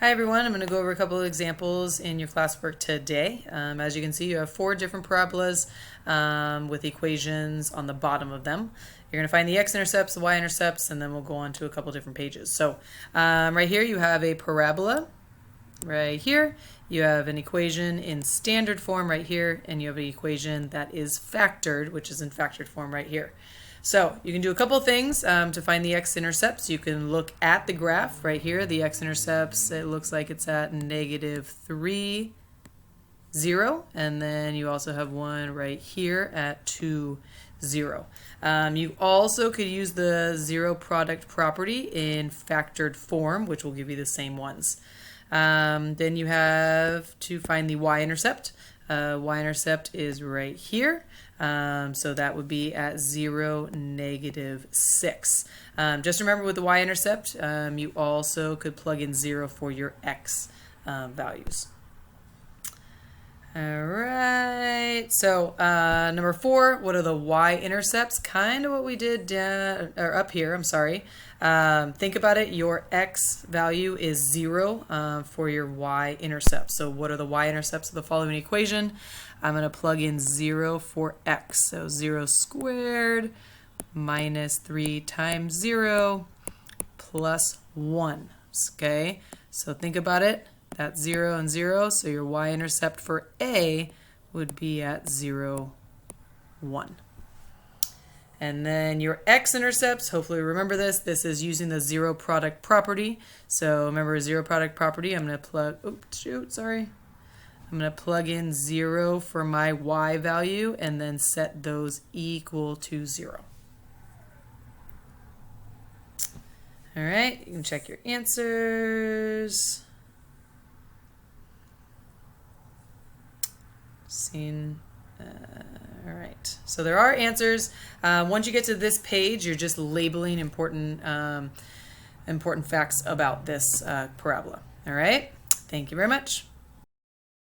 Hi everyone, I'm going to go over a couple of examples in your classwork today. As you can see, you have 4 different parabolas with equations on the bottom of them. You're going to find the x-intercepts, the y-intercepts, and then we'll go on to a couple different pages. So right here you have a parabola. Right here you have an equation in standard form right here, and you have an equation that is factored, which is in factored form right here. So you can do a couple things to find the x-intercepts. You can look at the graph right here. The x-intercepts, it looks like it's at -3, 0. And then you also have one right here at 2, 0. You also could use the zero product property in factored form, which will give you the same ones. Then you have to find the y-intercept. Y-intercept is right here. So that would be at 0, -6. Just remember with the y-intercept, you also could plug in 0 for your x values. All right, so number 4, what are the y-intercepts? Kind of what we did down, or up here, I'm sorry. Think about it, your x value is 0 for your y-intercept. So what are the y-intercepts of the following equation? I'm going to plug in 0 for x. So 0 squared minus 3 times 0 plus 1. Okay, so think about it. That's 0 and 0, so your y-intercept for A would be at 0, 1. And then your x-intercepts, hopefully remember this. This is using the zero product property. So remember zero product property, I'm going to plug, I'm going to plug in 0 for my y value and then set those equal to 0. All right, you can check your answers. All right, so there are answers. Once you get to this page, you're just labeling important facts about this parabola. All right, thank you very much.